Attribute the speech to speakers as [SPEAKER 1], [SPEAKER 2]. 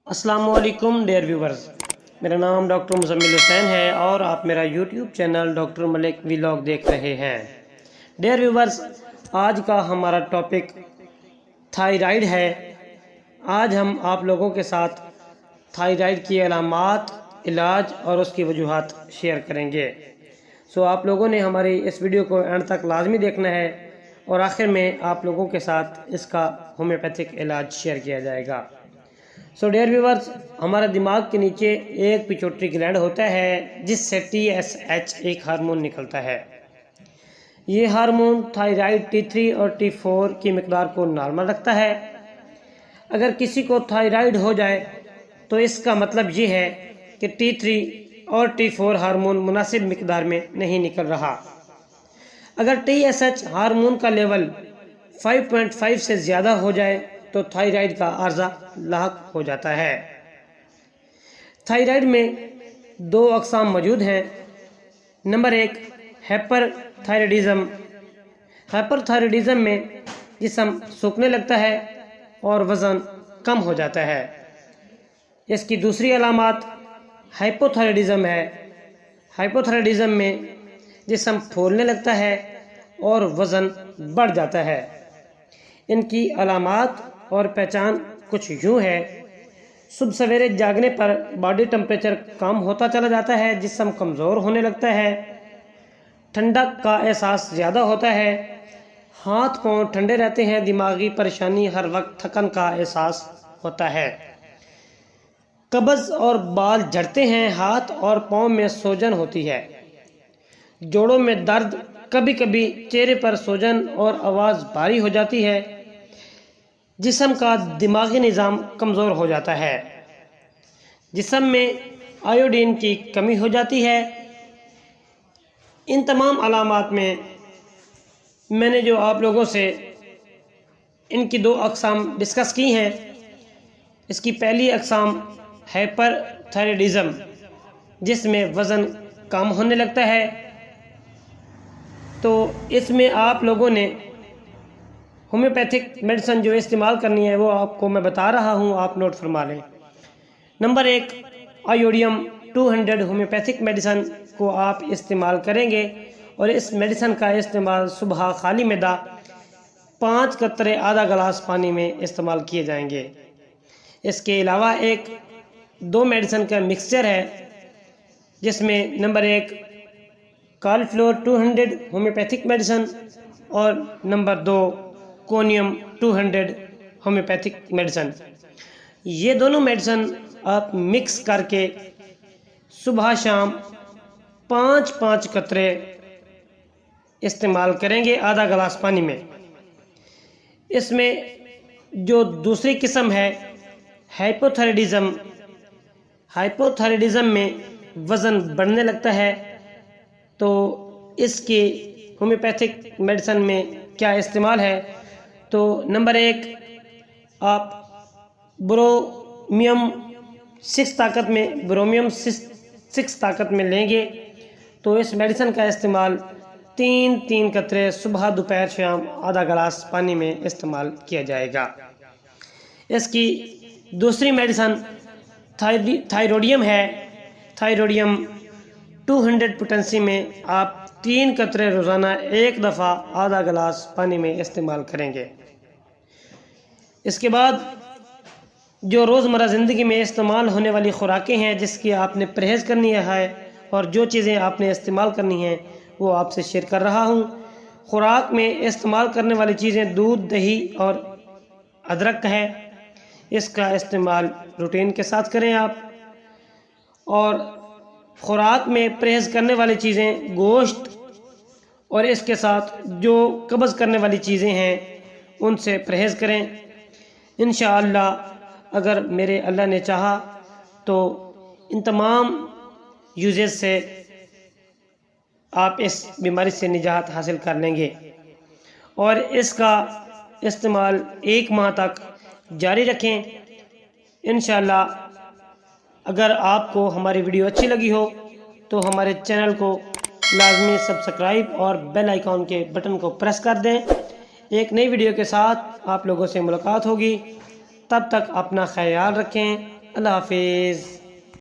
[SPEAKER 1] السلام علیکم dear viewers, میرا نام ڈاکٹر مزمل حسین ہے اور آپ میرا یوٹیوب چینل ڈاکٹر ملک ولاگ دیکھ رہے ہیں۔ ڈیئر ویورز، آج کا ہمارا ٹاپک تھائرائیڈ ہے۔ آج ہم آپ لوگوں کے ساتھ تھائرائیڈ کی علامات، علاج اور اس کی وجوہات شیئر کریں گے۔ آپ لوگوں نے ہماری اس ویڈیو کو اینڈ تک لازمی دیکھنا ہے اور آخر میں آپ لوگوں کے ساتھ اس کا ہومیوپیتھک علاج شیئر کیا جائے گا۔ ڈیئر ویورز، ہمارا دماغ کے نیچے ایک پیچوٹری گلینڈ ہوتا ہے جس سے TSH ایک ہارمون نکلتا ہے۔ یہ ہارمون تھائرائیڈ T3 اور T4 کی مقدار کو نارمل رکھتا ہے۔ اگر کسی کو تھائرائیڈ ہو جائے تو اس کا مطلب یہ ہے کہ T3 اور T4 ہارمون مناسب مقدار میں نہیں نکل رہا۔ اگر TSH ہارمون کا لیول 5.5 سے زیادہ ہو جائے تو تھائرائیڈ کا عارضہ لاحق ہو جاتا ہے۔ تھائرائیڈ میں دو اقسام موجود ہیں۔ Number 1، hyperthyroidism. Hyperthyroidism میں جسم سوکھنے لگتا ہے اور وزن کم ہو جاتا ہے۔ اس کی دوسری علامات ہائپو تھائرائیڈزم ہے۔ ہائپو تھائرائیڈزم میں جسم پھولنے لگتا ہے اور وزن بڑھ جاتا ہے۔ ان کی علامات اور پہچان کچھ یوں ہے۔ صبح سویرے جاگنے پر باڈی ٹمپریچر کم ہوتا چلا جاتا ہے، جسم کمزور ہونے لگتا ہے، ٹھنڈک کا احساس زیادہ ہوتا ہے، ہاتھ پاؤں ٹھنڈے رہتے ہیں، دماغی پریشانی، ہر وقت تھکن کا احساس ہوتا ہے، قبض اور بال جھڑتے ہیں، ہاتھ اور پاؤں میں سوجن ہوتی ہے، جوڑوں میں درد، کبھی کبھی چہرے پر سوجن اور آواز بھاری ہو جاتی ہے، جسم کا دماغی نظام کمزور ہو جاتا ہے، جسم میں آیوڈین کی کمی ہو جاتی ہے۔ ان تمام علامات میں نے جو آپ لوگوں سے ان کی دو اقسام ڈسکس کی ہیں، اس کی پہلی اقسام ہائپر تھائرائیڈزم جس میں وزن کم ہونے لگتا ہے، تو اس میں آپ لوگوں نے ہومیوپیتھک میڈیسن جو استعمال کرنی ہے وہ آپ کو میں بتا رہا ہوں، آپ نوٹ فرما لیں۔ نمبر 1، آیوڈیم 200 ہومیوپیتھک میڈیسن کو آپ استعمال کریں گے اور اس میڈیسن کا استعمال صبح خالی معدہ 5 قطرے آدھا گلاس پانی میں استعمال کیے جائیں گے۔ اس کے علاوہ ایک 2 میڈیسن کا مکسچر ہے جس میں نمبر 1، کال فلور 200 ہومیوپیتھک میڈیسن اور نمبر 2، کونیم 200 ہومیوپیتھک میڈیسن۔ یہ دونوں میڈیسن آپ مکس کر کے صبح شام 5 قطرے استعمال کریں گے آدھا گلاس پانی میں۔ اس میں جو دوسری قسم ہے ہائپو تھائرائیڈزم، ہائپو تھائرائیڈزم میں وزن بڑھنے لگتا ہے، تو اس کی ہومیوپیتھک میڈیسن میں کیا استعمال ہے؟ تو نمبر 1، آپ برومیم 6 طاقت میں لیں گے، تو اس میڈیسن کا استعمال 3 قطرے صبح دوپہر شام آدھا گلاس پانی میں استعمال کیا جائے گا۔ اس کی دوسری میڈیسن تھائروڈیم ہے۔ تھائروڈیم 200 پوٹنسی میں آپ 3 قطرے روزانہ ایک دفعہ آدھا گلاس پانی میں استعمال کریں گے۔ اس کے بعد جو روزمرہ زندگی میں استعمال ہونے والی خوراکیں ہیں جس کی آپ نے پرہیز کرنی ہے اور جو چیزیں آپ نے استعمال کرنی ہیں وہ آپ سے شیئر کر رہا ہوں۔ خوراک میں استعمال کرنے والی چیزیں دودھ، دہی اور ادرک ہے۔ اس کا استعمال روٹین کے ساتھ کریں آپ۔ اور خوراک میں پرہیز کرنے والی چیزیں گوشت اور اس کے ساتھ جو قبض کرنے والی چیزیں ہیں ان سے پرہیز کریں۔ انشاءاللہ اگر میرے اللہ نے چاہا تو ان تمام یوزز سے آپ اس بیماری سے نجات حاصل کر لیں گے اور اس کا استعمال 1 ماہ تک جاری رکھیں۔ انشاءاللہ اگر آپ کو ہماری ویڈیو اچھی لگی ہو تو ہمارے چینل کو لازمی سبسکرائب اور بیل آئیکن کے بٹن کو پریس کر دیں۔ ایک نئی ویڈیو کے ساتھ آپ لوگوں سے ملاقات ہوگی، تب تک اپنا خیال رکھیں۔ اللہ حافظ۔